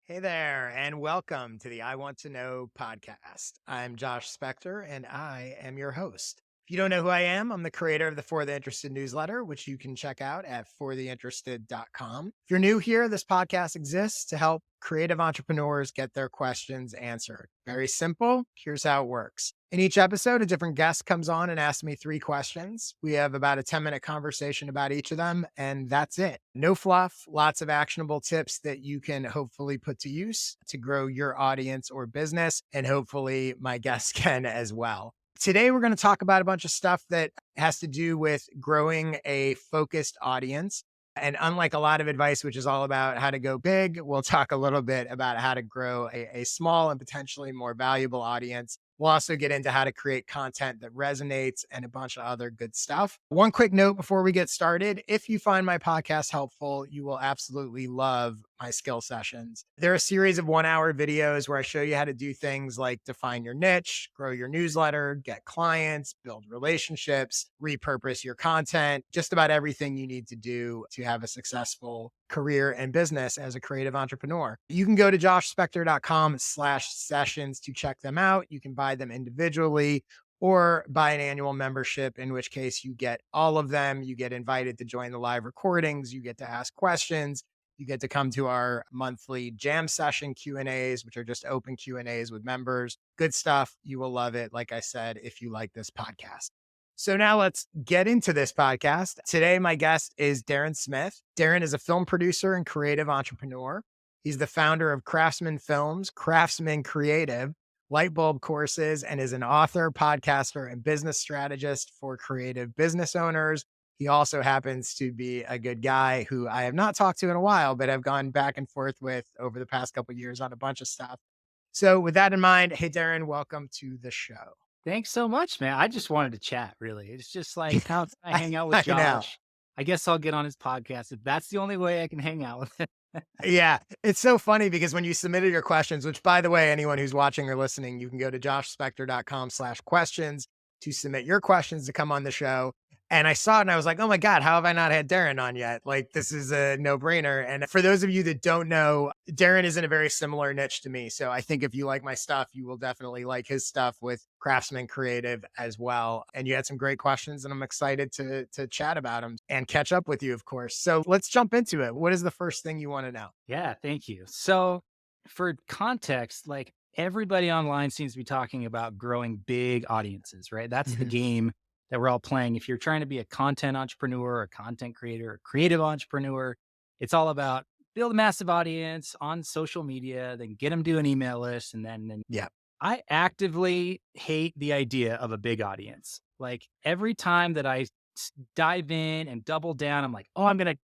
Hey there, and welcome to the I Want to Know podcast. I'm Josh Spector, and I am your host. If you don't know who I am, I'm the creator of the For the Interested newsletter, which you can check out at fortheinterested.com. If you're new here, this podcast exists to help creative entrepreneurs get their questions answered. Very simple. Here's how it works. In each episode, a different guest comes on and asks me 3 questions. We have about a 10-minute conversation about each of them, and that's it. No fluff, lots of actionable tips that you can hopefully put to use to grow your audience or business, and hopefully my guests can as well. Today, we're going to talk about a bunch of stuff that has to do with growing a focused audience. And unlike a lot of advice, which is all about how to go big, we'll talk a little bit about how to grow a small and potentially more valuable audience. We'll also get into how to create content that resonates and a bunch of other good stuff. One quick note before we get started. If you find my podcast helpful, you will absolutely love my skill sessions. They're a series of 1 hour videos where I show you how to do things like define your niche, grow your newsletter, get clients, build relationships, repurpose your content, just about everything you need to do to have a successful career and business as a creative entrepreneur. You can go to joshspector.com/sessions to check them out. You can buy them individually or buy an annual membership, in which case you get all of them. You get invited to join the live recordings. You get to ask questions. You get to come to our monthly jam session Q&As, which are just open Q&As with members. Good stuff. You will love it. Like I said, if you like this podcast. So now let's get into this podcast. Today, my guest is Daren Smith. Darren is a film producer and creative entrepreneur. He's the founder of Craftsman Films, Craftsman Creative, light bulb courses, and is an author, podcaster, and business strategist for creative business owners. He also happens to be a good guy who I have not talked to in a while, but I've gone back and forth with over the past couple of years on a bunch of stuff. So with that in mind, hey, Darren, welcome to the show. Thanks so much, man. I just wanted to chat, really. It's just like, how can I hang out with I know. Josh? I guess I'll get on his podcast if that's the only way I can hang out with him. Yeah, it's so funny because when you submitted your questions, which by the way, anyone who's watching or listening, you can go to joshspector.com/questions to submit your questions to come on the show. And I saw it and I was like, oh my God, how have I not had Darren on yet? Like, this is a no brainer. And for those of you that don't know, Darren is in a very similar niche to me. So I think if you like my stuff, you will definitely like his stuff with Craftsman Creative as well. And you had some great questions and I'm excited to chat about them and catch up with you, of course. So let's jump into it. What is the first thing you want to know? Yeah, thank you. So, for context, like everybody online seems to be talking about growing big audiences, right? That's the Mhm. game that we're all playing. If you're trying to be a content entrepreneur, a content creator, a creative entrepreneur, it's all about build a massive audience on social media, then get them to an email list, and then Yeah. I actively hate the idea of a big audience. Like every time that dive in and double down, I'm like, oh, I'm going to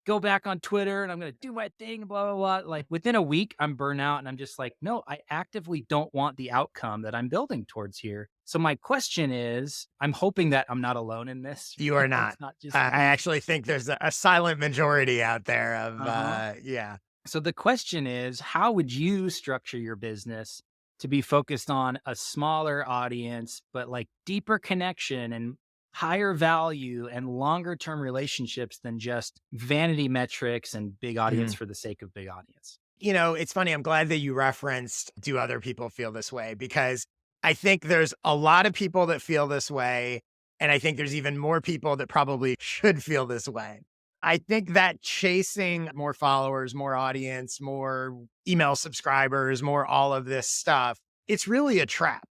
go back on Twitter and I'm going to do my thing, blah, blah, blah. Like within a week, I'm burnt out and I'm just like, no, I actively don't want the outcome that I'm building towards here. So my question is, I'm hoping that I'm not alone in this. You are It's not. not just I me. actually think there's a silent majority out there of, Uh huh. yeah. So the question is, how would you structure your business to be focused on a smaller audience, but like deeper connection and higher value and longer term relationships than just vanity metrics and big audience Mhm. for the sake of big audience? You know, it's funny. I'm glad that you referenced, do other people feel this way? Because I think there's a lot of people that feel this way. And I think there's even more people that probably should feel this way. I think that chasing more followers, more audience, more email subscribers, more all of this stuff, it's really a trap.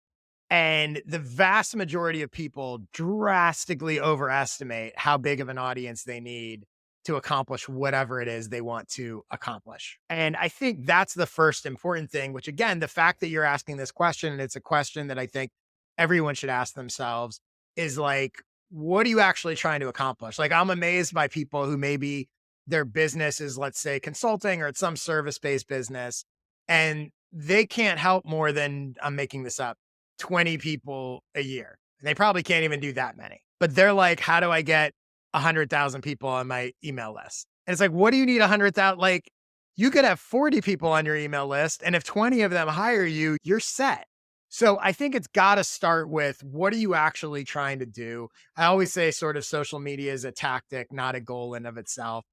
And the vast majority of people drastically overestimate how big of an audience they need to accomplish whatever it is they want to accomplish. And I think that's the first important thing, which again, the fact that you're asking this question, and it's a question that I think everyone should ask themselves, is like, what are you actually trying to accomplish? Like, I'm amazed by people who maybe their business is, let's say, consulting or it's some service based business, and they can't help more than, I'm making this up, 20 people a year. And they probably can't even do that many. But they're like, how do I get 100,000 people on my email list? And it's like, what do you need 100,000? Like, you could have 40 people on your email list. And if 20 of them hire you, you're set. So I think it's got to start with, what are you actually trying to do? I always say sort of social media is a tactic, not a goal in of itself.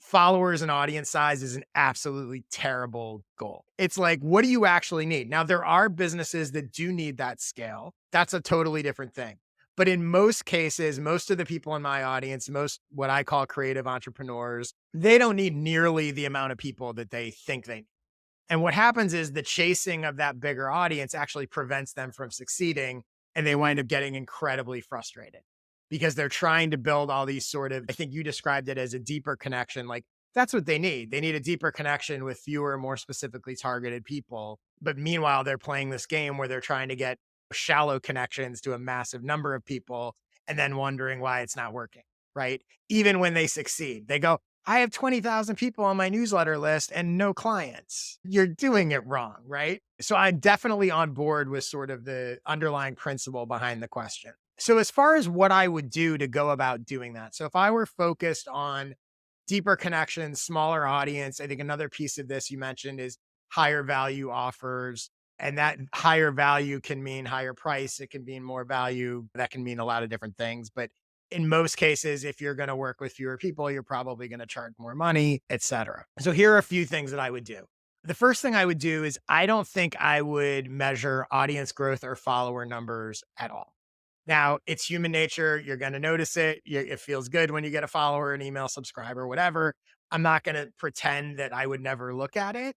followers and audience size is an absolutely terrible goal. It's like, what do you actually need? Now, there are businesses that do need that scale. That's a totally different thing. But in most cases, most of the people in my audience, most what I call creative entrepreneurs, they don't need nearly the amount of people that they think they need. And what happens is the chasing of that bigger audience actually prevents them from succeeding. And they wind up getting incredibly frustrated because they're trying to build all these sort of, I think you described it as a deeper connection. Like that's what they need. They need a deeper connection with fewer, more specifically targeted people. But meanwhile, they're playing this game where they're trying to get shallow connections to a massive number of people and then wondering why it's not working. Right. Even when they succeed, they go, I have 20,000 people on my newsletter list and no clients. You're doing it wrong, right? So I'm definitely on board with sort of the underlying principle behind the question. So as far as what I would do to go about doing that. So if I were focused on deeper connections, smaller audience, I think another piece of this you mentioned is higher value offers. And that higher value can mean higher price. It can mean more value. That can mean a lot of different things. But in most cases, if you're going to work with fewer people, you're probably going to charge more money, et cetera. So here are a few things that I would do. The first thing I would do is I don't think I would measure audience growth or follower numbers at all. Now, it's human nature. You're going to notice it. It feels good when you get a follower, an email subscriber, whatever. I'm not going to pretend that I would never look at it,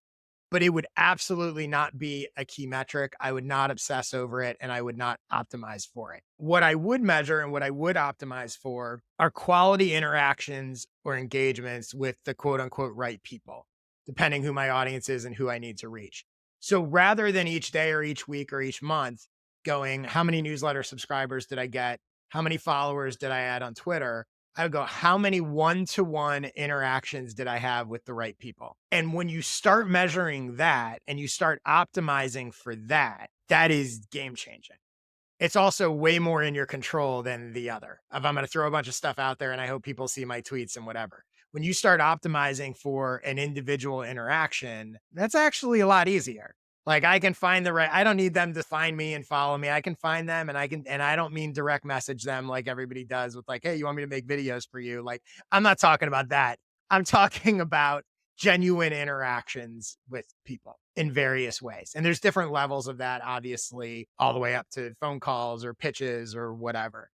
but it would absolutely not be a key metric. I would not obsess over it and I would not optimize for it. What I would measure and what I would optimize for are quality interactions or engagements with the quote unquote right people, depending who my audience is and who I need to reach. So rather than each day or each week or each month going, how many newsletter subscribers did I get? How many followers did I add on Twitter? I would go, how many one-to-one interactions did I have with the right people? And when you start measuring that and you start optimizing for that, that is game changing. It's also way more in your control than the other. If I'm going to throw a bunch of stuff out there and I hope people see my tweets and whatever. When you start optimizing for an individual interaction, that's actually a lot easier. Like I can find the right, I don't need them to find me and follow me. I can find them and I don't mean direct message them like everybody does with like, hey, you want me to make videos for you? Like, I'm not talking about that. I'm talking about genuine interactions with people in various ways. And there's different levels of that, obviously, all the way up to phone calls or pitches or whatever.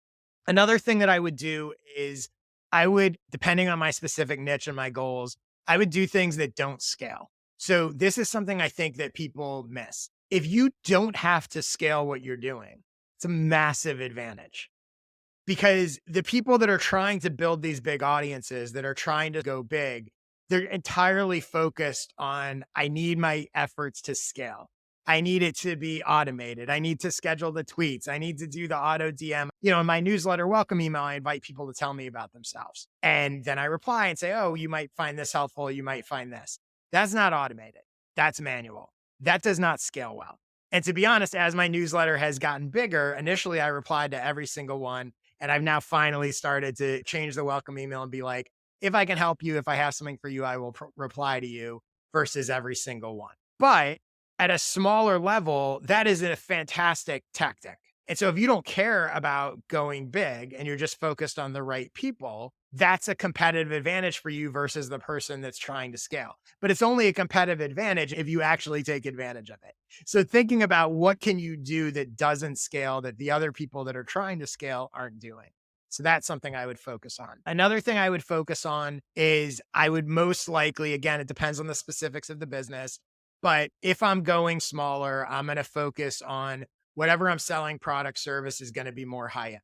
Another thing that I would do is I would, depending on my specific niche and my goals, I would do things that don't scale. So this is something I think that people miss. If you don't have to scale what you're doing, it's a massive advantage because the people that are trying to build these big audiences that are trying to go big, they're entirely focused on, I need my efforts to scale. I need it to be automated. I need to schedule the tweets. I need to do the auto DM. In my newsletter welcome email, I invite people to tell me about themselves. And then I reply and say, oh, you might find this helpful. You might find this. That's not automated. That's manual. That does not scale well. And to be honest, as my newsletter has gotten bigger, initially I replied to every single one. And I've now finally started to change the welcome email and be like, if I can help you, if I have something for you, I will reply to you versus every single one. But at a smaller level, that is a fantastic tactic. And so if you don't care about going big and you're just focused on the right people, that's a competitive advantage for you versus the person that's trying to scale. But it's only a competitive advantage if you actually take advantage of it. So thinking about what can you do that doesn't scale that the other people that are trying to scale aren't doing. So that's something I would focus on. Another thing I would focus on is I would most likely, again, it depends on the specifics of the business, but if I'm going smaller, I'm going to focus on whatever I'm selling, product, service is going to be more high end,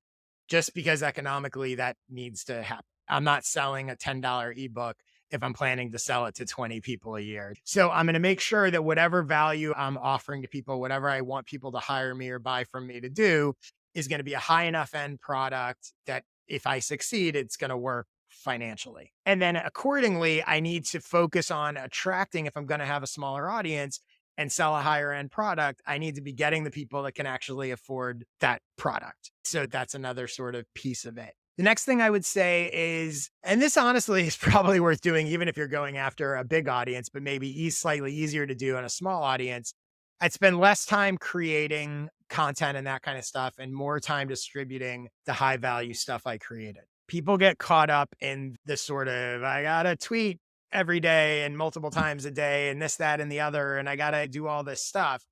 just because economically that needs to happen. I'm not selling a $10 ebook if I'm planning to sell it to 20 people a year. So I'm going to make sure that whatever value I'm offering to people, whatever I want people to hire me or buy from me to do is going to be a high enough end product that if I succeed, it's going to work financially. And then accordingly, I need to focus on attracting, if I'm going to have a smaller audience and sell a higher end product, I need to be getting the people that can actually afford that product. So that's another sort of piece of it. The next thing I would say is, and this honestly is probably worth doing, even if you're going after a big audience, but maybe slightly easier to do on a small audience. I'd spend less time creating content and that kind of stuff and more time distributing the high value stuff I created. people get caught up in this sort of, I got to tweet every day and multiple times a day and this, that, and the other. And I got to do all this stuff.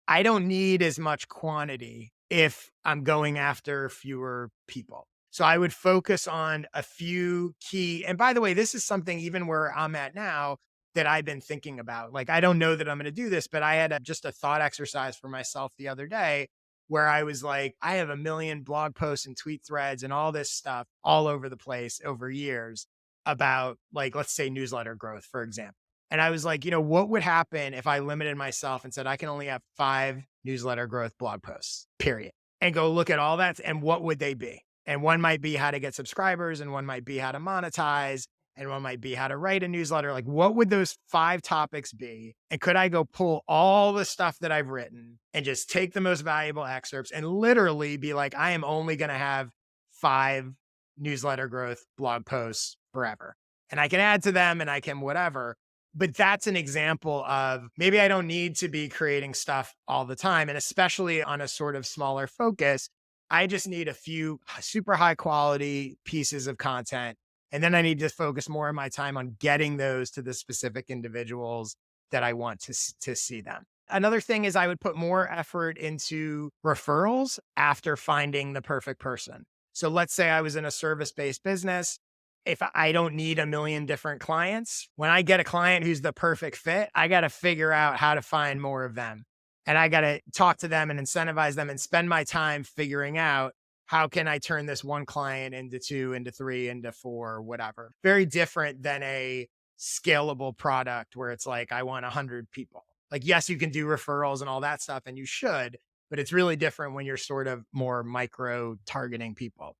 I don't need as much quantity if I'm going after fewer people. So I would focus on a few key. And by the way, this is something even where I'm at now that I've been thinking about. Like, I don't know that I'm going to do this, but I had just a thought exercise for myself the other day where I was like, I have a million blog posts and tweet threads and all this stuff all over the place over years about, like, let's say newsletter growth, for example. And I was like, what would happen if I limited myself and said, I can only have 5 newsletter growth blog posts, period, and go look at all that. And what would they be? And one might be how to get subscribers, and one might be how to monetize, and one might be how to write a newsletter. Like, what would those 5 topics be? And could I go pull all the stuff that I've written and just take the most valuable excerpts and literally be like, I am only going to have 5 newsletter growth blog posts forever. And I can add to them and I can whatever. But that's an example of maybe I don't need to be creating stuff all the time. And especially on a sort of smaller focus, I just need a few super high quality pieces of content. And then I need to focus more of my time on getting those to the specific individuals that I want to see them. Another thing is I would put more effort into referrals after finding the perfect person. So let's say I was in a service-based business. If I don't need a million different clients, when I get a client who's the perfect fit, I got to figure out how to find more of them. And I got to talk to them and incentivize them and spend my time figuring out how can I turn this one client into 2, into 3, into 4, whatever. Very different than a scalable product where it's like, I want 100 people. Like, yes, you can do referrals and all that stuff, and you should, but it's really different when you're sort of more micro targeting people.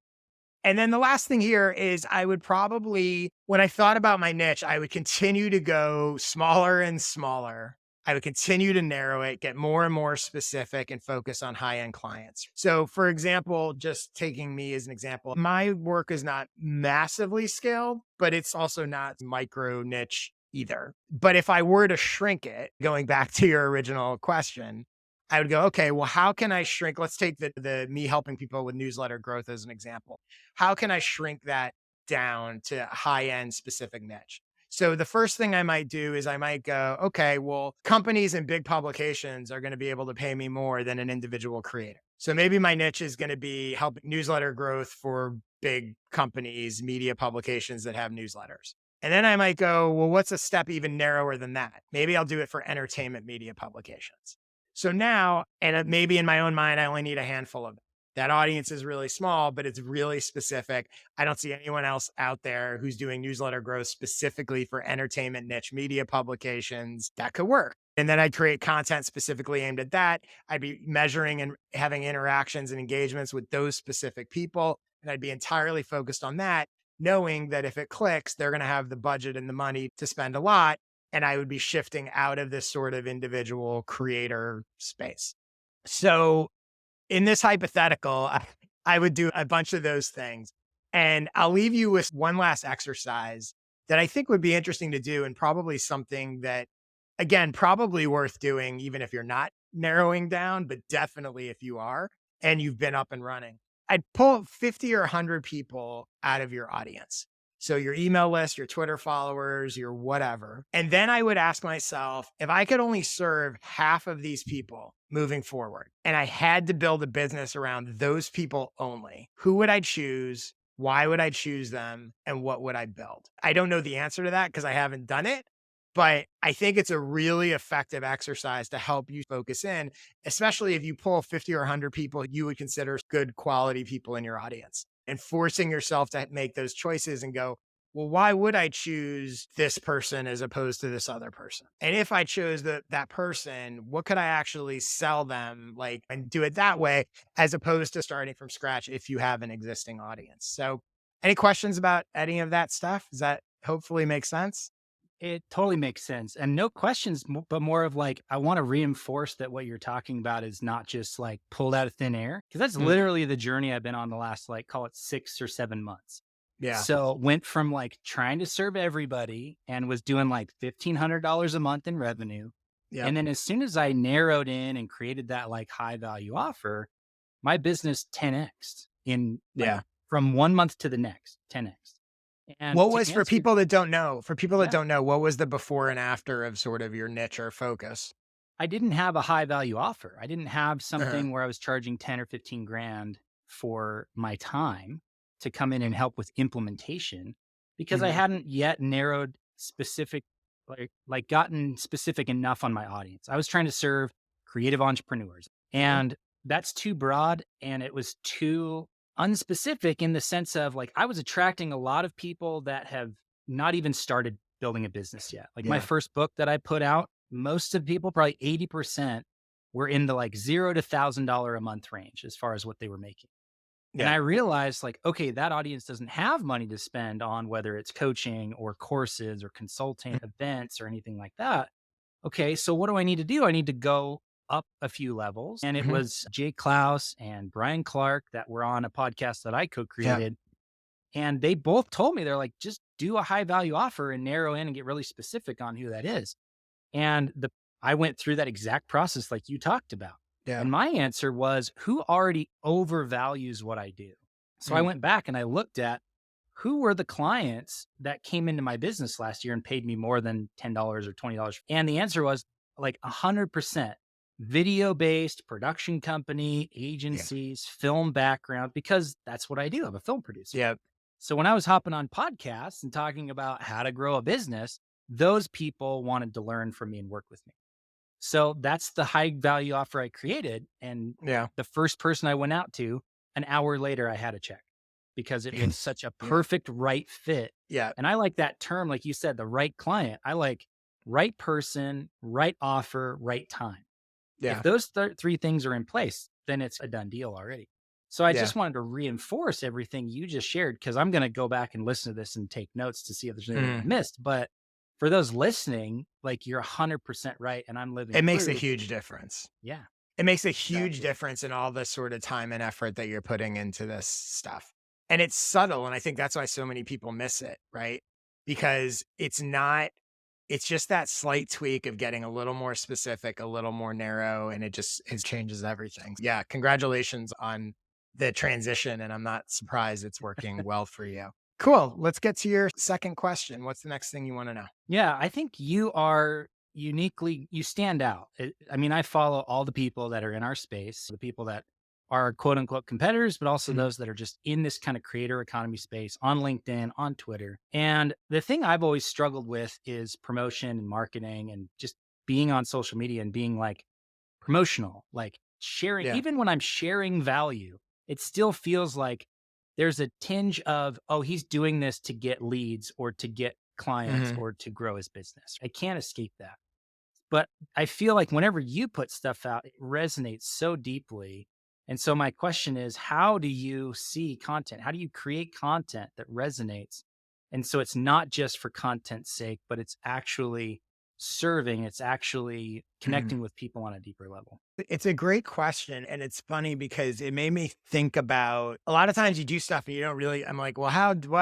And then the last thing here is I would probably, when I thought about my niche, I would continue to go smaller and smaller. I would continue to narrow it, get more and more specific, and focus on high-end clients. So, for example, just taking me as an example, my work is not massively scaled, but it's also not micro niche either. But if I were to shrink it, going back to your original question, I would go, okay, well, how can I shrink? Let's take the me helping people with newsletter growth as an example. How can I shrink that down to high end specific niche? So the first thing I might do is I might go, okay, well, companies and big publications are going to be able to pay me more than an individual creator. So maybe my niche is going to be helping newsletter growth for big companies, media publications that have newsletters. And then I might go, well, what's a step even narrower than that? Maybe I'll do it for entertainment media publications. So now, and maybe in my own mind, I only need a handful of them. That audience is really small, but it's really specific. I don't see anyone else out there who's doing newsletter growth specifically for entertainment niche media publications. That could work. And then I'd create content specifically aimed at that. I'd be measuring and having interactions and engagements with those specific people. And I'd be entirely focused on that, knowing that if it clicks, they're going to have the budget and the money to spend a lot. And I would be shifting out of this sort of individual creator space. So in this hypothetical, I would do a bunch of those things. And I'll leave you with one last exercise that I think would be interesting to do, and probably something that, again, probably worth doing, even if you're not narrowing down, but definitely if you are and you've been up and running. I'd pull 50 or 100 people out of your audience. So your email list, your Twitter followers, your whatever. And then I would ask myself, if I could only serve half of these people moving forward, and I had to build a business around those people only, who would I choose? Why would I choose them? And what would I build? I don't know the answer to that because I haven't done it, but I think it's a really effective exercise to help you focus in, especially if you pull 50 or 100 people you would consider good quality people in your audience, and forcing yourself to make those choices and go, well, why would I choose this person as opposed to this other person? And if I chose that person, what could I actually sell them, like, and do it that way, as opposed to starting from scratch if you have an existing audience? So any questions about any of that stuff? Does that hopefully make sense? It totally makes sense. And no questions, but more of like, I want to reinforce that what you're talking about is not just like pulled out of thin air. Cause that's Mm, literally the journey I've been on the last, like, call it 6 or 7 months. yeah. So went from like trying to serve everybody and was doing like $1,500 a month in revenue. Yep. And then as soon as I narrowed in and created that like high value offer, my business 10x in like Yeah. from 1 month to the next, 10x. And What to was, for answer, people that don't know, yeah, what was the before and after of sort of your niche or focus? I didn't have a high value offer. I didn't have Uh-huh. something where I was charging 10 or 15 grand for my time to come in and help with implementation because I Mhm. hadn't yet narrowed specific, like gotten specific enough on my audience. I was trying to serve creative entrepreneurs, Mhm. and that's too broad and it was too unspecific in the sense of like I was attracting a lot of people that have not even started building a business yet. Like my Yeah. first book that I put out, most of people, probably 80%, were in the like $0 to $1,000 a month range as far as what they were making. And Yeah. I realized like, okay, that audience doesn't have money to spend on whether it's coaching or courses or consulting Mhm. events or anything like that. Okay, so what do I need to do? I need to go up a few levels. And it Mhm. was Jay Klaus and Brian Clark that were on a podcast that I co Yeah. created. And they both told me, they're like, just do a high value offer and narrow in and get really specific on who that is. And I went through that exact process like you talked about. Yeah. And my answer was, who already overvalues what I do? So I Mm. went back and I looked at who were the clients that came into my business last year and paid me more than $10 or $20. And the answer was like 100% video based production company, Yeah. agencies, film background, because that's what I do. I'm a film producer. Yeah. So when I was hopping on podcasts and talking about how to grow a business, those people wanted to learn from me and work with me. So that's the high value offer I created. And Yeah. the first person I went out to, an hour later, I had a check because it was such a Yeah. perfect right fit. Yeah. And I like that term, like you said, the right client. I like right person, right offer, right time. If Yeah. those three things are in place, then it's a done deal already. So I Yeah. just wanted to reinforce everything you just shared because I'm going to go back and listen to this and take notes to see if there's anything I Mhm. missed. But for those listening, like you're 100% right. And I'm living It makes a proof. huge difference. Yeah, It makes a huge exactly. difference in all the sort of time and effort that you're putting into this stuff. And it's subtle, and I think that's why so many people miss it, right? Because it's just that slight tweak of getting a little more specific, a little more narrow, and it changes everything. Yeah, congratulations on the transition, and I'm not surprised it's working well for you. Cool. Let's get to your second question. What's the next thing you want to know? Yeah, I think you are uniquely, you stand out. I mean, I follow all the people that are in our space, the people that are quote unquote competitors, but also Mhm. those that are just in this kind of creator economy space on LinkedIn, on Twitter. And the thing I've always struggled with is promotion and marketing and just being on social media and being like promotional, like sharing, Yeah. even when I'm sharing value, it still feels like there's a tinge of, oh, he's doing this to get leads or to get clients Mhm. or to grow his business. I can't escape that. But I feel like whenever you put stuff out, it resonates so deeply. And so my question is, how do you see content? How do you create content that resonates? And so it's not just for content's sake, but it's actually serving, it's actually Mhm. connecting with people on a deeper level. It's a great question. And it's funny because it made me think about a lot of times you do stuff and you don't really, I'm like, well, how do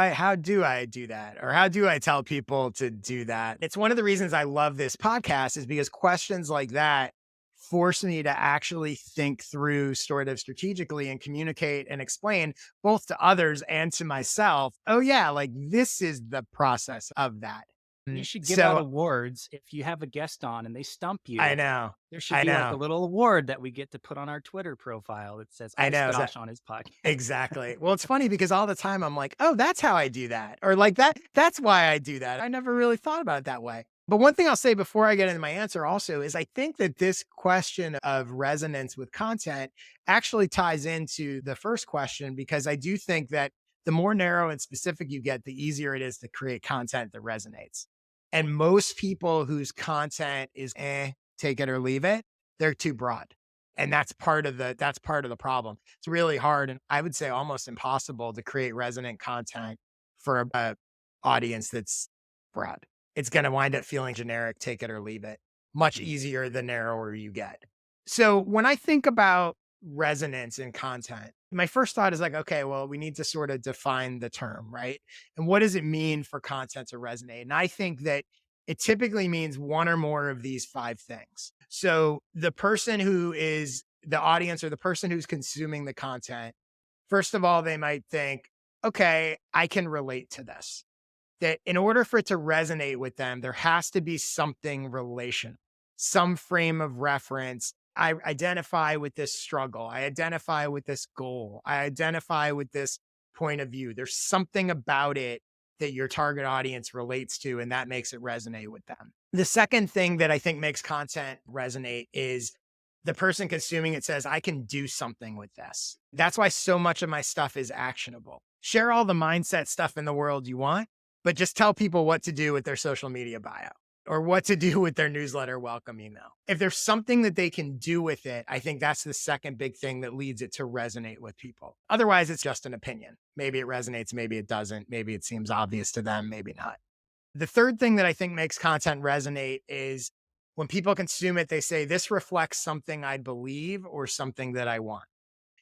I do that? Or how do I tell people to do that? It's one of the reasons I love this podcast is because questions like that force me to actually think through sort of strategically and communicate and explain both to others and to myself. Oh yeah, like this is the process of that. You should give out So awards if you have a guest on and they stump I you. know, There should I be like a know, little award that we get to put on our Twitter profile that says, I Ask know. Josh on his podcast. Exactly. Well, it's funny because all the time I'm like, "Oh, that's how I do that," or like, that's why I do that. I never really thought about it that way. But one thing I'll say before I get into my answer also is I think that this question of resonance with content actually ties into the first question because I do think that the more narrow and specific you get, the easier it is to create content that resonates. And most people whose content is, take it or leave it, they're too broad. And that's part of the problem. It's really hard and I would say almost impossible to create resonant content for a audience that's broad. It's going to wind up feeling generic, take it or leave it. Much easier the narrower you get. So when I think about resonance in content, my first thought is like, okay, well, we need to sort of define the term, right? And what does it mean for content to resonate? And I think that it typically means one or more of these five things. So the person who is the audience or the person who's consuming the content, first of all, they might think, okay, I can relate to this. That in order for it to resonate with them, there has to be something relational, some frame of reference. I identify with this struggle. I identify with this goal. I identify with this point of view. There's something about it that your target audience relates to, and that makes it resonate with them. The second thing that I think makes content resonate is the person consuming it says, I can do something with this. That's why so much of my stuff is actionable. Share all the mindset stuff in the world you want, but just tell people what to do with their social media bio or what to do with their newsletter welcome email. If there's something that they can do with it, I think that's the second big thing that leads it to resonate with people. Otherwise, it's just an opinion. Maybe it resonates, maybe it doesn't. Maybe it seems obvious to them, maybe not. The third thing that I think makes content resonate is when people consume it, they say, this reflects something I believe or something that I want.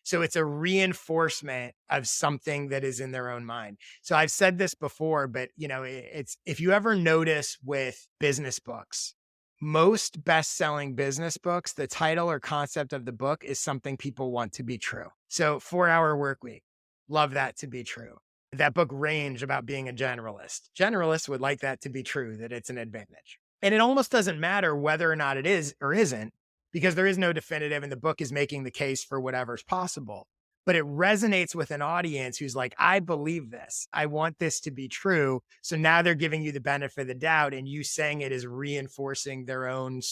So it's a reinforcement of something that is in their own mind. So I've said this before, but it's if you ever notice with business books, most best-selling business books, the title or concept of the book is something people want to be true. So 4-Hour Work Week, love that to be true. That book Range about being a generalist. Generalists would like that to be true, that it's an advantage. And it almost doesn't matter whether or not it is or isn't, because there is no definitive and the book is making the case for whatever's possible. But it resonates with an audience who's like, I believe this. I want this to be true. So now they're giving you the benefit of the doubt, and you saying it is reinforcing their own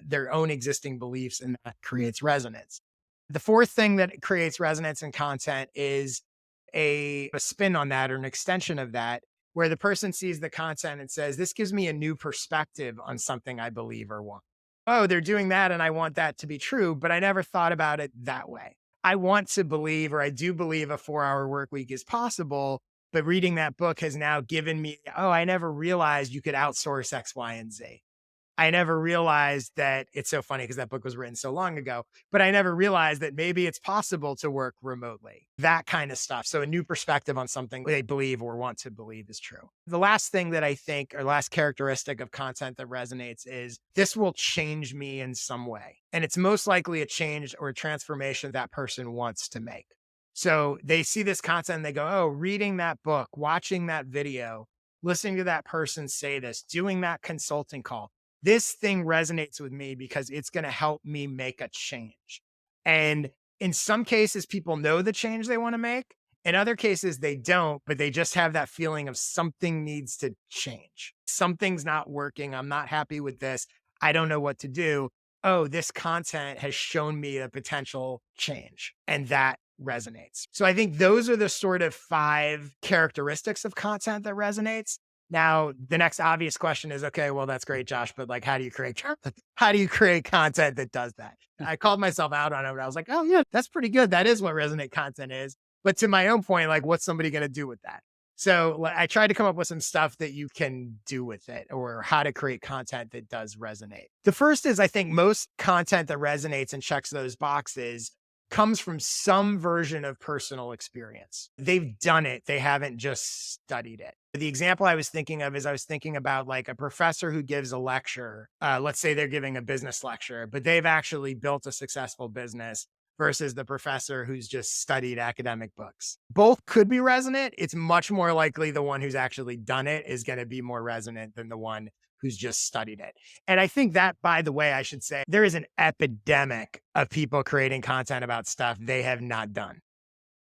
their own existing beliefs, and that creates resonance. The fourth thing that creates resonance in content is a spin on that or an extension of that, where the person sees the content and says, this gives me a new perspective on something I believe or want. Oh, they're doing that and I want that to be true, but I never thought about it that way. I want to believe, or I do believe a 4-hour work week is possible, but reading that book has now given me, oh, I never realized you could outsource X, Y, and Z. I never realized that it's so funny because that book was written so long ago, but I never realized that maybe it's possible to work remotely, that kind of stuff. So a new perspective on something they believe or want to believe is true. The last thing that I think, or last characteristic of content that resonates is this will change me in some way. And it's most likely a change or a transformation that person wants to make. So they see this content and they go, oh, reading that book, watching that video, listening to that person say this, doing that consulting call, this thing resonates with me because it's going to help me make a change. And in some cases, people know the change they want to make. In other cases, they don't, but they just have that feeling of something needs to change. Something's not working. I'm not happy with this. I don't know what to do. Oh, this content has shown me a potential change, and that resonates. So I think those are the sort of 5 characteristics of content that resonates. Now, the next obvious question is, okay, well, that's great, Josh, but like, how do you create content that does that? I called myself out on it, and I was like, oh yeah, that's pretty good. That is what resonate content is. But to my own point, like, what's somebody going to do with that? So I tried to come up with some stuff that you can do with it, or how to create content that does resonate. The first is, I think most content that resonates and checks those boxes comes from some version of personal experience. They've done it. They haven't just studied it. The example I was thinking of is I was thinking about like a professor who gives a lecture. Let's say they're giving a business lecture, but they've actually built a successful business versus the professor who's just studied academic books. Both could be resonant. It's much more likely the one who's actually done it is going to be more resonant than the one who's just studied it. And I think that, by the way, I should say, there is an epidemic of people creating content about stuff they have not done.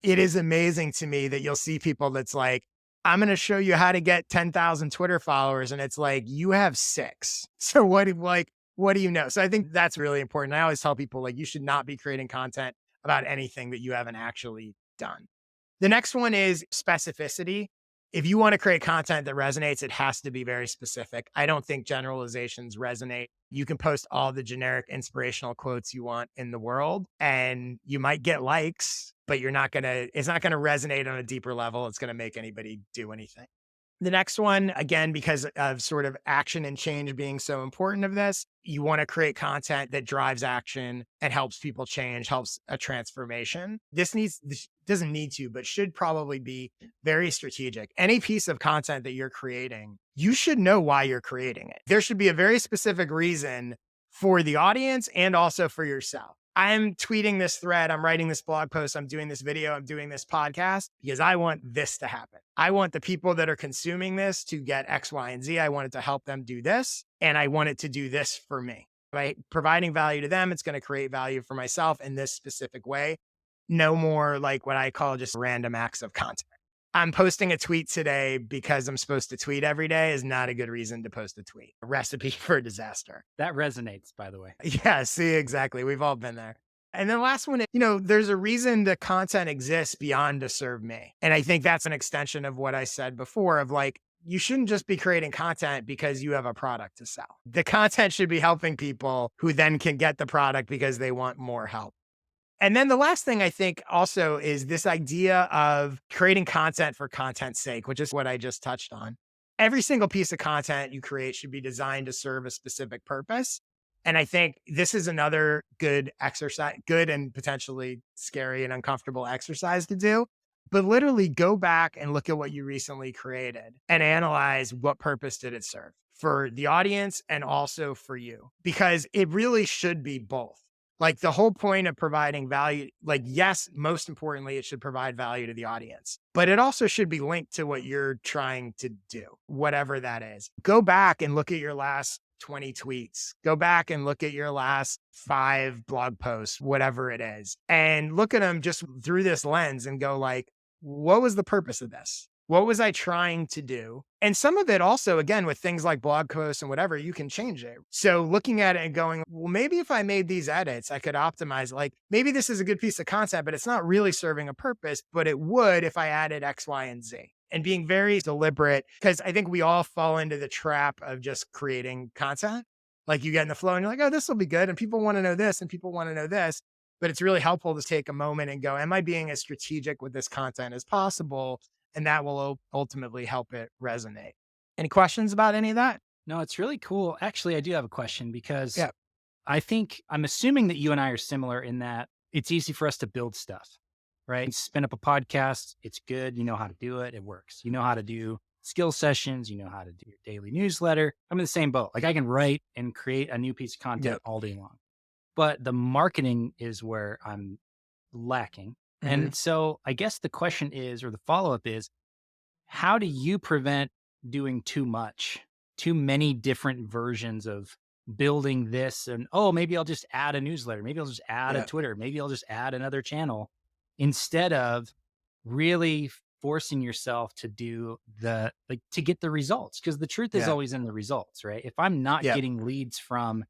It is amazing to me that you'll see people that's like, I'm going to show you how to get 10,000 Twitter followers. And it's like, you have 6. So what do you know? So I think that's really important. I always tell people, like, you should not be creating content about anything that you haven't actually done. The next one is specificity. If you want to create content that resonates, it has to be very specific. I don't think generalizations resonate. You can post all the generic inspirational quotes you want in the world, and you might get likes, but it's not going to resonate on a deeper level. It's going to make anybody do anything. The next one, again, because of sort of action and change being so important of this, you want to create content that drives action and helps people change, helps a transformation. This doesn't need to, but should probably be very strategic. Any piece of content that you're creating, you should know why you're creating it. There should be a very specific reason for the audience and also for yourself. I'm tweeting this thread, I'm writing this blog post, I'm doing this video, I'm doing this podcast because I want this to happen. I want the people that are consuming this to get X, Y, and Z. I want it to help them do this, and I want it to do this for me. By providing value to them, it's going to create value for myself in this specific way. No more like what I call just random acts of content. I'm posting a tweet today because I'm supposed to tweet every day is not a good reason to post a tweet. A recipe for disaster. That resonates, by the way. Yeah, see, exactly. We've all been there. And then last one, there's a reason the content exists beyond to serve me. And I think that's an extension of what I said before of like, you shouldn't just be creating content because you have a product to sell. The content should be helping people who then can get the product because they want more help. And then the last thing I think also is this idea of creating content for content's sake, which is what I just touched on. Every single piece of content you create should be designed to serve a specific purpose. And I think this is another good exercise, good and potentially scary and uncomfortable exercise to do. But literally go back and look at what you recently created and analyze what purpose did it serve for the audience and also for you, because it really should be both. Like the whole point of providing value, like, yes, most importantly, it should provide value to the audience, but it also should be linked to what you're trying to do, whatever that is. Go back and look at your last 20 tweets. Go back and look at your last 5 blog posts, whatever it is, and look at them just through this lens and go like, what was the purpose of this? What was I trying to do? And some of it also, again, with things like blog posts and whatever, you can change it. So looking at it and going, well, maybe if I made these edits, I could optimize. Like maybe this is a good piece of content, but it's not really serving a purpose, but it would if I added X, Y, and Z. And being very deliberate, because I think we all fall into the trap of just creating content. Like you get in the flow and you're like, oh, this will be good. And people want to know this and people want to know this. But it's really helpful to take a moment and go, am I being as strategic with this content as possible? And that will ultimately help it resonate. Any questions about any of that? No, it's really cool. Actually, I do have a question because Yeah. I'm assuming that you and I are similar in that it's easy for us to build stuff, right? Spin up a podcast. It's good. You know how to do it. It works. You know how to do skill sessions. You know how to do your daily newsletter. I'm in the same boat. Like I can write and create a new piece of content Yep. all day long, but the marketing is where I'm lacking. And so I guess the question is, or the follow-up is, how do you prevent doing too much, too many different versions of building this? And, oh, maybe I'll just add a newsletter. Maybe I'll just add a Yeah. Twitter. Maybe I'll just add another channel instead of really forcing yourself to do to get the results. Because the truth is Yeah. always in the results, right? If I'm not Yeah. getting leads from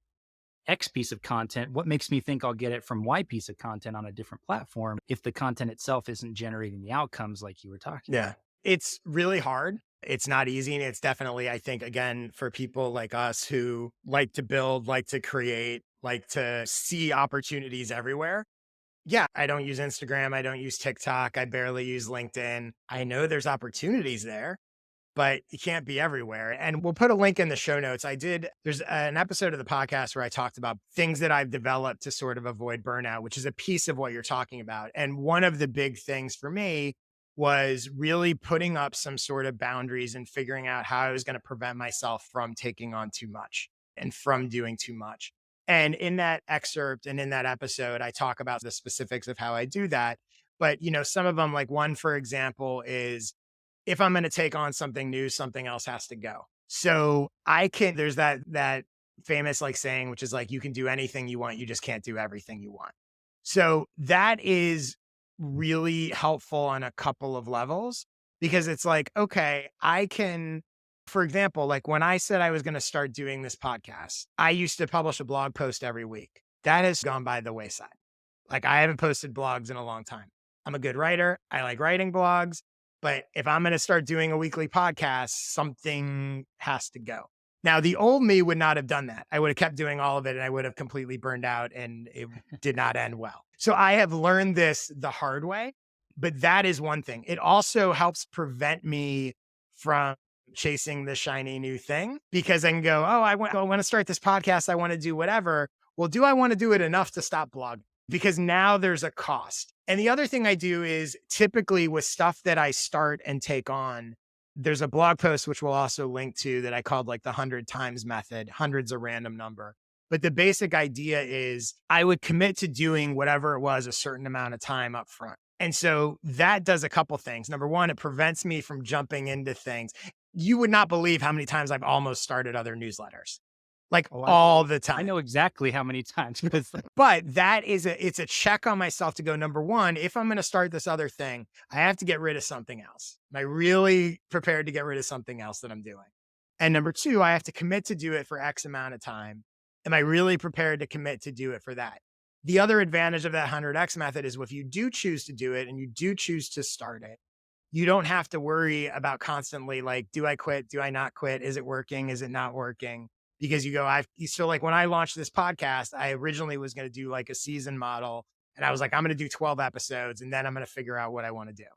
X piece of content, what makes me think I'll get it from Y piece of content on a different platform if the content itself isn't generating the outcomes like you were talking Yeah. about? It's really hard. It's not easy. And it's definitely, I think, again, for people like us who like to build, like to create, like to see opportunities everywhere. Yeah. I don't use Instagram. I don't use TikTok. I barely use LinkedIn. I know there's opportunities there, but you can't be everywhere. And we'll put a link in the show notes. There's an episode of the podcast where I talked about things that I've developed to sort of avoid burnout, which is a piece of what you're talking about. And one of the big things for me was really putting up some sort of boundaries and figuring out how I was going to prevent myself from taking on too much and from doing too much. And in that excerpt and in that episode, I talk about the specifics of how I do that. But, some of them, like one, for example, is if I'm going to take on something new, something else has to go. So there's that famous like saying, which is like, you can do anything you want. You just can't do everything you want. So that is really helpful on a couple of levels because it's like, okay, for example, like when I said I was going to start doing this podcast, I used to publish a blog post every week. That has gone by the wayside. Like I haven't posted blogs in a long time. I'm a good writer. I like writing blogs. But if I'm going to start doing a weekly podcast, something has to go. Now, the old me would not have done that. I would have kept doing all of it and I would have completely burned out and it did not end well. So I have learned this the hard way, but that is one thing. It also helps prevent me from chasing the shiny new thing because I can go, oh, I want to start this podcast. I want to do whatever. Well, do I want to do it enough to stop blogging? Because now there's a cost. And the other thing I do is typically with stuff that I start and take on, there's a blog post, which we'll also link to that I called like the 100 times method. 100's a random number. But the basic idea is I would commit to doing whatever it was a certain amount of time up front. And so that does a couple things. Number one, it prevents me from jumping into things. You would not believe how many times I've almost started other newsletters, like Oh, all the I time. know exactly how many times because But that is it's a check on myself to go, number one, if I'm going to start this other thing, I have to get rid of something else. Am I really prepared to get rid of something else that I'm doing? And number two, I have to commit to do it for X amount of time. Am I really prepared to commit to do it for that? The other advantage of that 100X method is if you do choose to do it and you do choose to start it, you don't have to worry about constantly like, do I quit? Do I not quit? Is it working? Is it not working? Because you go, so like when I launched this podcast, I originally was going to do like a season model and I was like, I'm going to do 12 episodes and then I'm going to figure out what I want to do.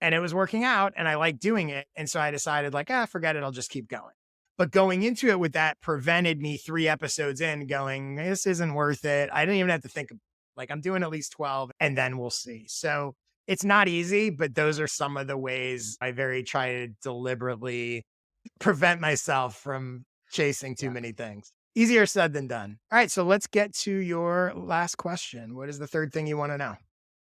And it was working out and I like doing it. And so I decided like, forget it. I'll just keep going. But going into it with that prevented me 3 episodes in going, this isn't worth it. I didn't even have to think of like, I'm doing at least 12 and then we'll see. So it's not easy, but those are some of the ways I very try to deliberately prevent myself from chasing too yeah, many things. Easier said than done. All right. So let's get to your last question. What is the third thing you want to know?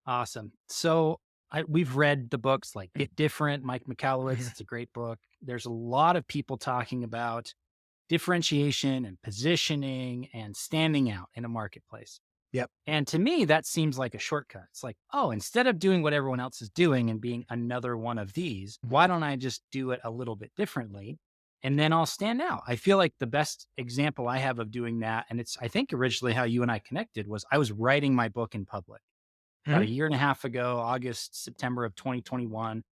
awesome. So we've read the books like Get Different, Mike McAllowitz. It's a great book. There's a lot of people talking about differentiation and positioning and standing out in a marketplace. Yep. And to me, that seems like a shortcut. It's like, oh, instead of doing what everyone else is doing and being another one of these, why don't I just do it a little bit differently? And then I'll stand out. I feel like the best example I have of doing that, and it's, I think originally how you and I connected was I was writing my book in public about a Mhm. year and a half ago, August, September of 2021.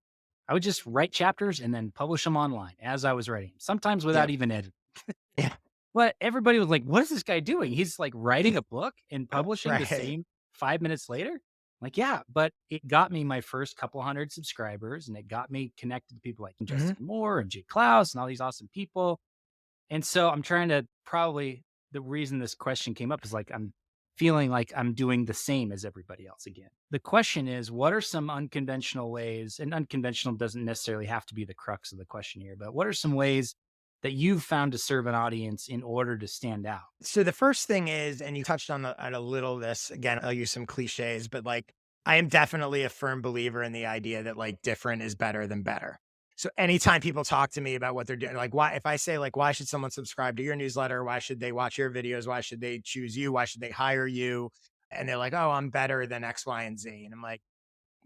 I would just write chapters and then publish them online as I was writing, sometimes without Yep. even editing. Yeah. But everybody was like, "What is this guy doing? He's like writing a book and publishing the Right. same 5 minutes later?" I'm like, yeah, but it got me my first couple hundred subscribers and it got me connected to people like Mhm. Justin Moore and Jay Klaus and all these awesome people. And so I'm trying to probably the reason this question came up is like I'm feeling like I'm doing the same as everybody else again. The question is, what are some unconventional ways, and unconventional doesn't necessarily have to be the crux of the question here, but what are some ways that you've found to serve an audience in order to stand out? So the first thing is, and you touched on a little of this again, I'll use some cliches, but like I am definitely a firm believer in the idea that like different is better than better. So anytime people talk to me about what they're doing, like why, if I say like, why should someone subscribe to your newsletter? Why should they watch your videos? Why should they choose you? Why should they hire you? And they're like, oh, I'm better than X, Y, and Z. And I'm like,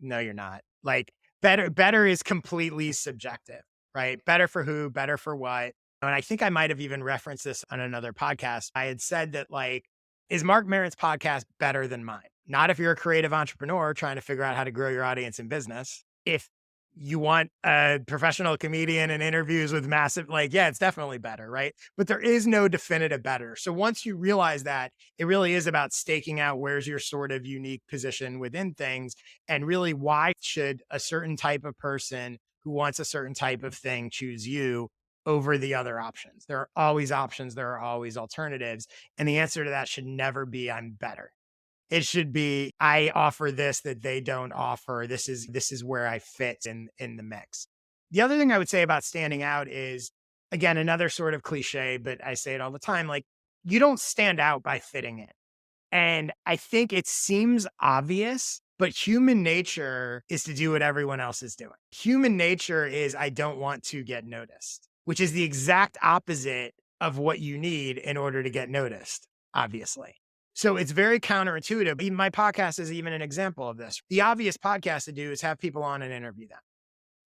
no, you're not. Like better is completely subjective, right? Better for who, better for what. And I think I might have even referenced this on another podcast. I had said that like, is Mark Maron's podcast better than mine? Not if you're a creative entrepreneur trying to figure out how to grow your audience in business. If you want a professional comedian and interviews with massive, like, yeah, it's definitely better, right? But there is no definitive better. So once you realize that, it really is about staking out where's your sort of unique position within things. And really, why should a certain type of person who wants a certain type of thing choose you over the other options? There are always options, there are always alternatives. And the answer to that should never be, I'm better. It should be, I offer this that they don't offer. This is where I fit in the mix. The other thing I would say about standing out is, again, another sort of cliche, but I say it all the time, like you don't stand out by fitting in. And I think it seems obvious, but human nature is to do what everyone else is doing. Human nature is, I don't want to get noticed, which is the exact opposite of what you need in order to get noticed, obviously. So it's very counterintuitive. Even my podcast is even an example of this. The obvious podcast to do is have people on and interview them.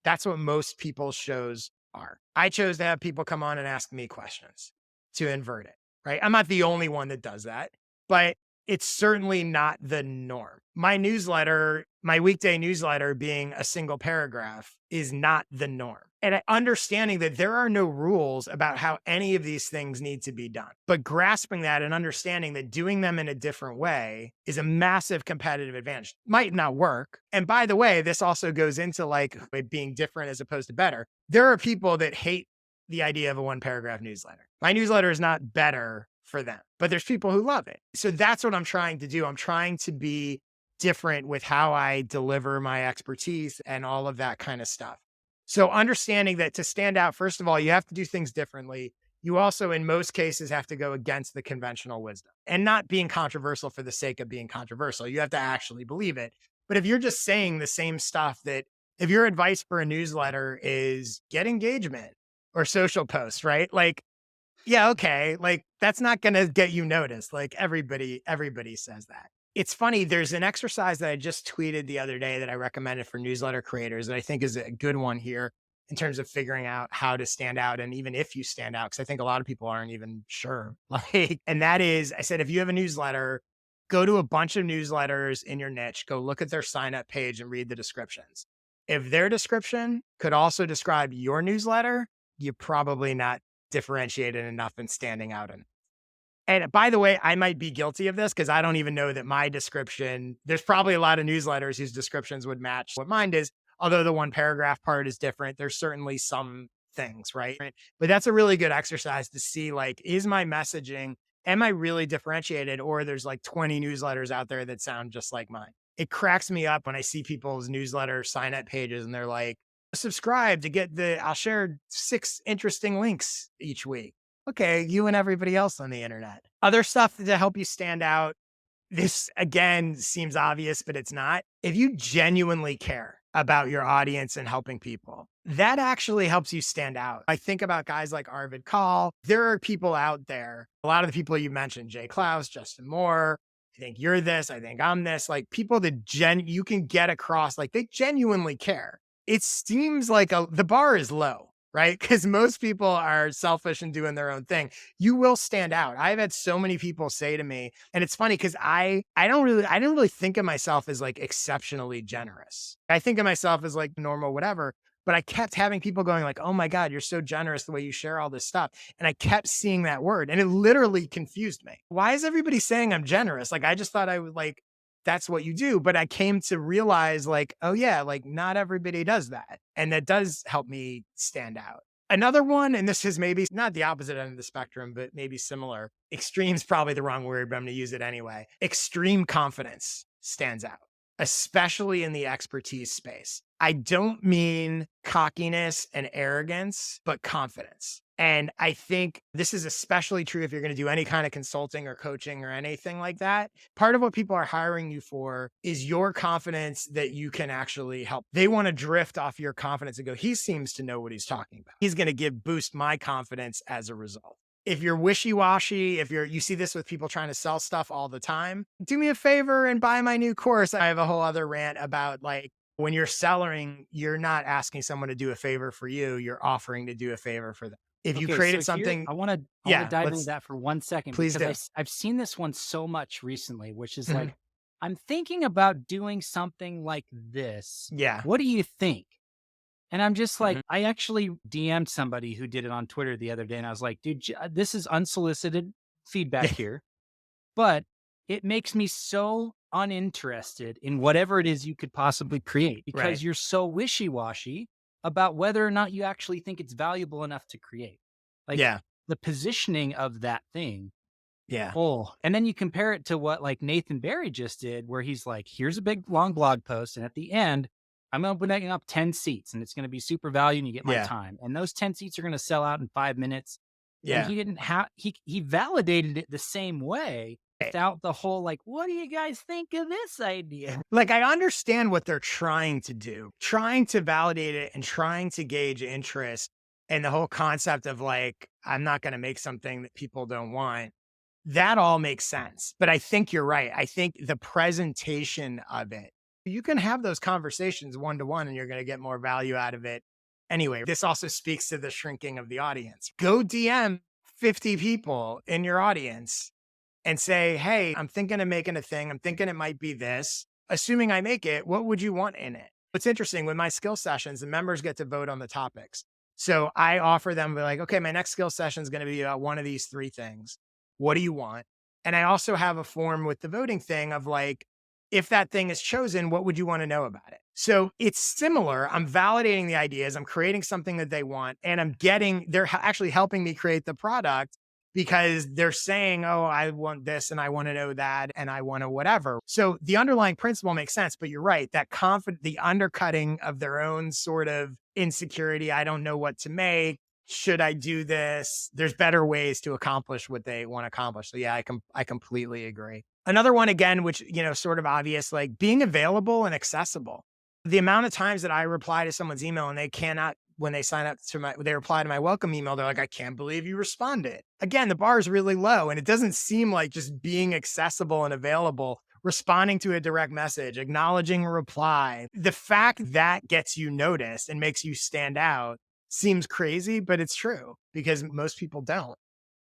That's what most people's shows are. I chose to have people come on and ask me questions to invert it, right? I'm not the only one that does that, but it's certainly not the norm. My newsletter, my weekday newsletter being a single paragraph is not the norm. And understanding that there are no rules about how any of these things need to be done, but grasping that and understanding that doing them in a different way is a massive competitive advantage. Might not work. And by the way, this also goes into like it being different as opposed to better. There are people that hate the idea of a one paragraph newsletter. My newsletter is not better for them, but there's people who love it. So that's what I'm trying to do. I'm trying to be different with how I deliver my expertise and all of that kind of stuff. So understanding that to stand out, first of all, you have to do things differently. you also, in most cases, have to go against the conventional wisdom and not being controversial for the sake of being controversial. You have to actually believe it. But if you're just saying the same stuff that if your advice for a newsletter is get engagement or social posts, right? Like, yeah, okay. Like that's not going to get you noticed. Like everybody says that. It's funny. There's an exercise that I just tweeted the other day that I recommended for newsletter creators that I think is a good one here in terms of figuring out how to stand out. And even if you stand out, because I think a lot of people aren't even sure. Like, and that is, I said, if you have a newsletter, go to a bunch of newsletters in your niche, go look at their sign up page and read the descriptions. If their description could also describe your newsletter, you're probably not differentiated enough and standing out. And by the way, I might be guilty of this because I don't even know that my description, there's probably a lot of newsletters whose descriptions would match what mine is. Although the one paragraph part is different, there's certainly some things, right? But that's a really good exercise to see like, is my messaging, am I really differentiated? Or there's like 20 newsletters out there that sound just like mine. It cracks me up when I see people's newsletter sign up pages and they're like, subscribe to get I'll share 6 interesting links each week. Okay, you and everybody else on the internet. Other stuff to help you stand out. This again seems obvious, but it's not. If you genuinely care about your audience and helping people, that actually helps you stand out. I think about guys like Arvid Kahl. There are people out there, a lot of the people you mentioned, Jay Klaus, Justin Moore. I think you're this, I think I'm this, like people that you can get across, like they genuinely care. It seems like the bar is low, right? Because most people are selfish and doing their own thing. You will stand out. I've had so many people say to me, and it's funny because I don't really think of myself as like exceptionally generous. I think of myself as like normal, whatever. But I kept having people going like, oh my God, you're so generous the way you share all this stuff. And I kept seeing that word and it literally confused me. Why is everybody saying I'm generous? Like, I just thought I would like, that's what you do. But I came to realize like, oh yeah, like not everybody does that. And that does help me stand out. Another one, and this is maybe not the opposite end of the spectrum, but maybe similar. Extreme's probably the wrong word, but I'm going to use it anyway. Extreme confidence stands out, especially in the expertise space. I don't mean cockiness and arrogance, but confidence. And I think this is especially true if you're going to do any kind of consulting or coaching or anything like that. Part of what people are hiring you for is your confidence that you can actually help. They want to drift off your confidence and go, he seems to know what he's talking about. He's going to boost my confidence as a result. If you're wishy-washy, if you see this with people trying to sell stuff all the time, do me a favor and buy my new course. I have a whole other rant about like, when you're selling, you're not asking someone to do a favor for you. You're offering to do a favor for them. If you Okay, created so here, something, I want to yeah, dive into that for 1 second please because do. I've seen this one so much recently, which is Mhm. like, I'm thinking about doing something like this. Yeah. What do you think? And I'm just like, Mhm. I actually DM'd somebody who did it on Twitter the other day, and I was like, dude, this is unsolicited feedback here, but it makes me so uninterested in whatever it is you could possibly create Right. because you're so wishy-washy about whether or not you actually think it's valuable enough to create. Like Yeah. the positioning of that thing. Yeah. Oh, and then you compare it to what like Nathan Barry just did, where he's like, here's a big long blog post. And at the end, I'm opening up 10 seats and it's going to be super value and you get my Yeah. time. And those 10 seats are going to sell out in 5 minutes. And Yeah. he didn't have, he validated it the same way without the whole, like, what do you guys think of this idea? Like, I understand what they're trying to do, trying to validate it and trying to gauge interest. And the whole concept of like, I'm not going to make something that people don't want. That all makes sense. But I think you're right. I think the presentation of it, you can have those conversations one to one and you're going to get more value out of it. Anyway, this also speaks to the shrinking of the audience. Go DM 50 people in your audience and say, hey, I'm thinking of making a thing. I'm thinking it might be this. Assuming I make it, what would you want in it? What's interesting with my skill sessions, the members get to vote on the topics. So I offer them like, okay, my next skill session is going to be about one of these 3 things. What do you want? And I also have a form with the voting thing of like, if that thing is chosen, what would you want to know about it? So it's similar. I'm validating the ideas. I'm creating something that they want, and they're actually helping me create the product because they're saying, oh, I want this and I want to know that and I want to whatever. So the underlying principle makes sense, but you're right. That the undercutting of their own sort of insecurity. I don't know what to make. should I do this? There's better ways to accomplish what they want to accomplish. So yeah, I completely agree. Another one again, which, sort of obvious, like being available and accessible. The amount of times that I reply to someone's email and they cannot, when they sign up to they reply to my welcome email, they're like, I can't believe you responded. Again, the bar is really low, and it doesn't seem like just being accessible and available, responding to a direct message, acknowledging a reply. The fact that gets you noticed and makes you stand out seems crazy, but it's true because most people don't.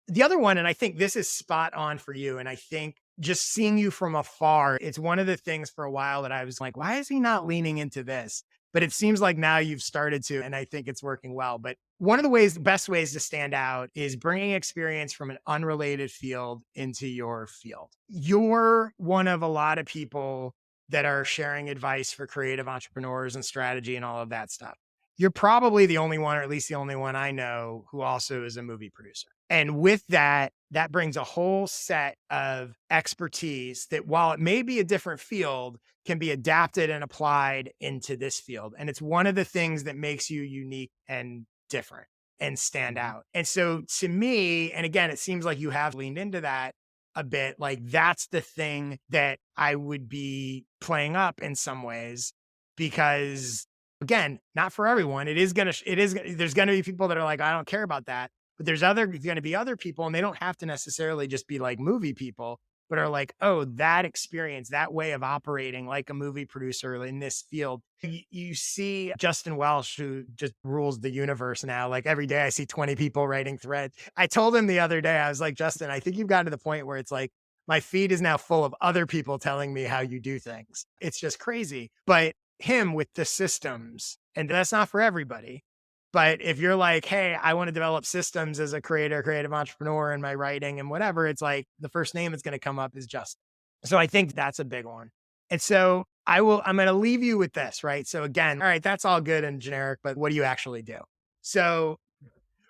The other one, and I think this is spot on for you, and I think just seeing you from afar, it's one of the things for a while that I was like, why is he not leaning into this? But it seems like now you've started to, and I think it's working well. But one of the best ways to stand out is bringing experience from an unrelated field into your field. You're one of a lot of people that are sharing advice for creative entrepreneurs and strategy and all of that stuff. You're probably the only one, or at least the only one I know, who also is a movie producer. And with that, that brings a whole set of expertise that, while it may be a different field, can be adapted and applied into this field. And it's one of the things that makes you unique and different and stand Mhm. out. And so to me, and again, it seems like you have leaned into that a bit, like that's the thing that I would be playing up in some ways, because again, not for everyone. There's going to be people that are like, I don't care about that. But there's going to be other people, and they don't have to necessarily just be like movie people, but are like, oh, that experience, that way of operating like a movie producer in this field. You see Justin Welsh, who just rules the universe now. Like every day I see 20 people writing threads. I told him the other day, I was like, Justin, I think you've gotten to the point where it's like, my feed is now full of other people telling me how you do things. It's just crazy. But him with the systems, and that's not for everybody. But if you're like, hey, I want to develop systems as a creator, creative entrepreneur in my writing and whatever, it's like the first name that's going to come up is Justin. So I think that's a big one. And so I'm going to leave you with this, right? So again, all right, that's all good and generic, but what do you actually do? So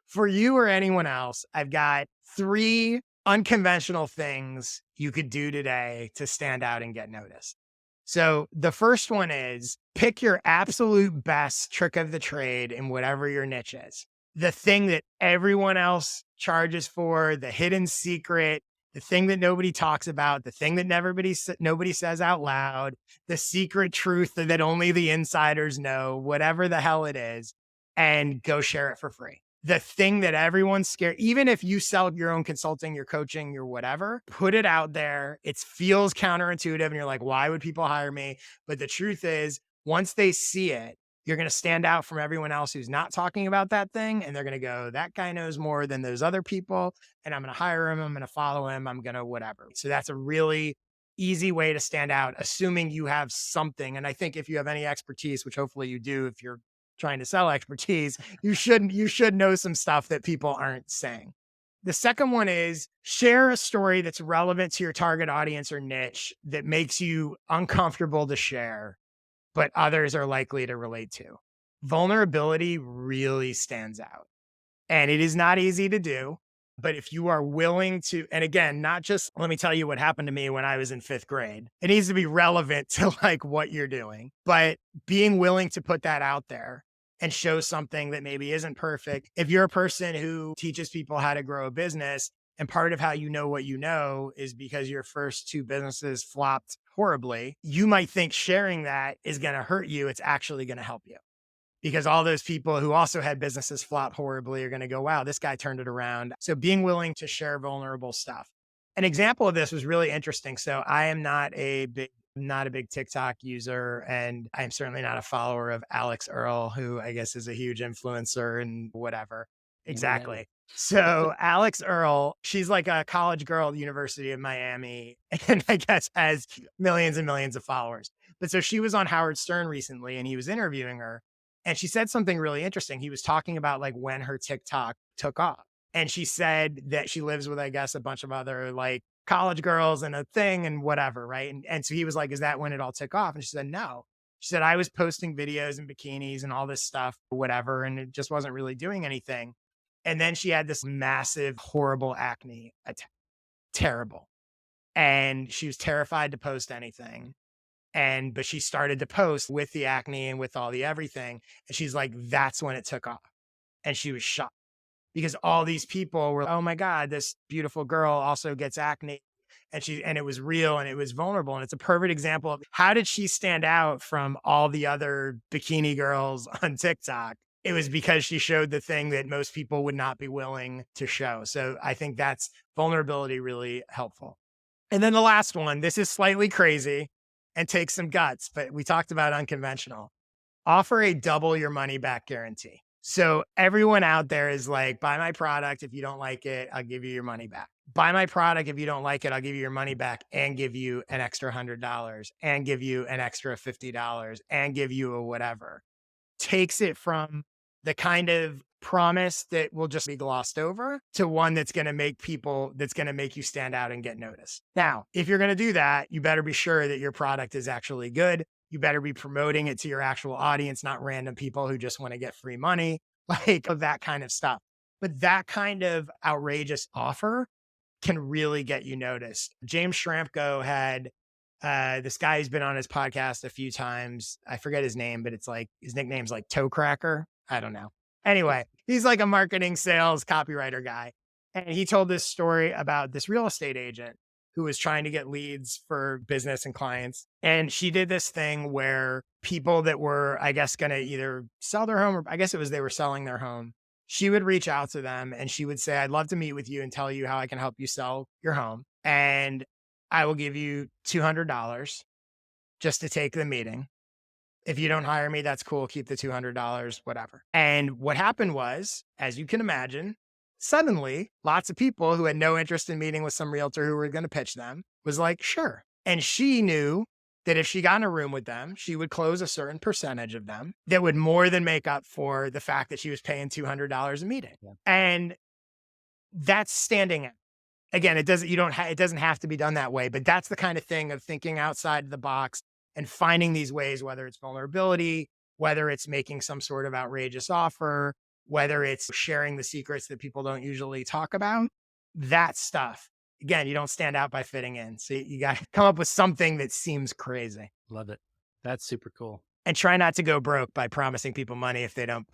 for you or anyone else, I've got 3 unconventional things you could do today to stand out and get noticed. So the first one is pick your absolute best trick of the trade in whatever your niche is. The thing that everyone else charges for, the hidden secret, the thing that nobody talks about, the thing that nobody says out loud, the secret truth that only the insiders know, whatever the hell it is, and go share it for free. The thing that everyone's scared, even if you sell your own consulting, your coaching, your whatever, put it out there. It feels counterintuitive and you're like, why would people hire me? But the truth is, once they see it, you're going to stand out from everyone else who's not talking about that thing. And they're going to go, that guy knows more than those other people. And I'm going to hire him. I'm going to follow him. I'm going to whatever. So that's a really easy way to stand out, assuming you have something. And I think if you have any expertise, which hopefully you do, if you're trying to sell expertise, you should know some stuff that people aren't saying. The second one is share a story that's relevant to your target audience or niche that makes you uncomfortable to share, but others are likely to relate to. Vulnerability really stands out. And it is not easy to do. But if you are willing to, and again, not just let me tell you what happened to me when I was in 5th grade, it needs to be relevant to like what you're doing, but being willing to put that out there and show something that maybe isn't perfect. If you're a person who teaches people how to grow a business, and part of how you know what you know is because your first 2 businesses flopped horribly, you might think sharing that is going to hurt you. It's actually going to help you, because all those people who also had businesses flop horribly are going to go, wow, this guy turned it around. So being willing to share vulnerable stuff. An example of this was really interesting. So I am not a big TikTok user, and I'm certainly not a follower of Alex Earl, who I guess is a huge influencer and whatever. Internet. Exactly. So Alex Earl, she's like a college girl at the University of Miami, and I guess has millions and millions of followers. But so she was on Howard Stern recently, and he was interviewing her, and she said something really interesting. He was talking about like when her TikTok took off. And she said that she lives with, I guess, a bunch of other like college girls and a thing and whatever. Right. And so he was like, is that when it all took off? And she said, no. She said, I was posting videos and bikinis and all this stuff, whatever. And it just wasn't really doing anything. And then she had this massive, horrible acne attack. Terrible. And she was terrified to post anything. But she started to post with the acne and with all the everything. And she's like, that's when it took off. And she was shocked. because all these people were, oh my God, this beautiful girl also gets acne. And it was real and it was vulnerable. And it's a perfect example of how did she stand out from all the other bikini girls on TikTok? It was because she showed the thing that most people would not be willing to show. So I think that's vulnerability really helpful. And then the last one, this is slightly crazy and takes some guts, but we talked about unconventional. Offer a double your money back guarantee. So everyone out there is like, buy my product. If you don't like it, I'll give you your money back. Buy my product. If you don't like it, I'll give you your money back and give you an extra $100 and give you an extra $50 and give you a whatever. Takes it from the kind of promise that will just be glossed over to one that's going to that's going to make you stand out and get noticed. Now, if you're going to do that, you better be sure that your product is actually good. You better be promoting it to your actual audience, not random people who just want to get free money, like that kind of stuff. But that kind of outrageous offer can really get you noticed. James Schramko had this guy who's been on his podcast a few times. I forget his name, but it's like his nickname's like Toe Cracker. I don't know. Anyway, he's like a marketing sales copywriter guy. And he told this story about this real estate agent who was trying to get leads for business and clients. And she did this thing where people that were, I guess, going to either sell their home, or I guess it was they were selling their home. She would reach out to them and she would say, I'd love to meet with you and tell you how I can help you sell your home. And I will give you $200 just to take the meeting. If you don't hire me, that's cool. Keep the $200, whatever. And what happened was, as you can imagine, suddenly lots of people who had no interest in meeting with some realtor who were going to pitch them was like, sure. And she knew that if she got in a room with them, she would close a certain percentage of them that would more than make up for the fact that she was paying $200 a meeting. Yeah. And that's standing out. Again, it doesn't have to be done that way, but that's the kind of thing of thinking outside the box and finding these ways, whether it's vulnerability, whether it's making some sort of outrageous offer, whether it's sharing the secrets that people don't usually talk about, that stuff. Again, you don't stand out by fitting in. So you got to come up with something that seems crazy. Love it. That's super cool. And try not to go broke by promising people money if they don't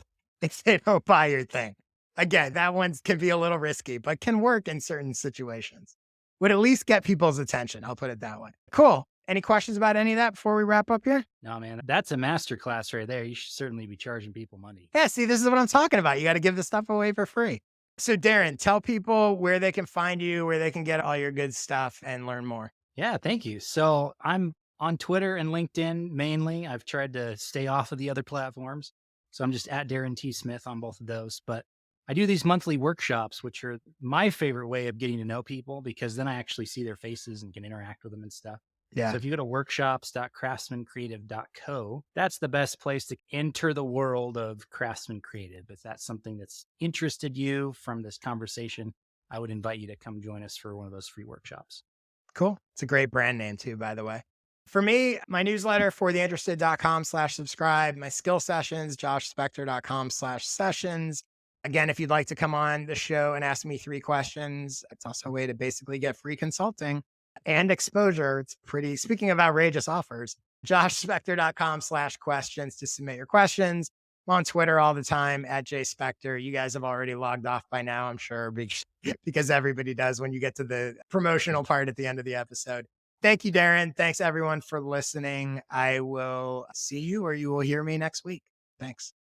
buy your thing. Again, that one can be a little risky, but can work in certain situations. Would at least get people's attention. I'll put it that way. Cool. Any questions about any of that before we wrap up here? No, man, that's a masterclass right there. You should certainly be charging people money. Yeah, see, this is what I'm talking about. You got to give the stuff away for free. So Darren, tell people where they can find you, where they can get all your good stuff and learn more. Yeah, thank you. So I'm on Twitter and LinkedIn mainly. I've tried to stay off of the other platforms. So I'm just at Daren T. Smith on both of those. But I do these monthly workshops, which are my favorite way of getting to know people because then I actually see their faces and can interact with them and stuff. Yeah. So if you go to workshops.craftsmancreative.co, that's the best place to enter the world of Craftsman Creative. If that's something that's interested you from this conversation, I would invite you to come join us for one of those free workshops. Cool. It's a great brand name too, by the way. For me, my newsletter, fortheinterested.com/subscribe, my skill sessions, joshspector.com/sessions. Again, if you'd like to come on the show and ask me 3 questions, it's also a way to basically get free consulting and exposure. It's pretty, speaking of outrageous offers, joshspector.com/questions to submit your questions. I'm on Twitter all the time at jspector. You guys have already logged off by now, I'm sure, because everybody does when you get to the promotional part at the end of the episode. Thank you, Darren. Thanks everyone for listening. I will see you or you will hear me next week. Thanks.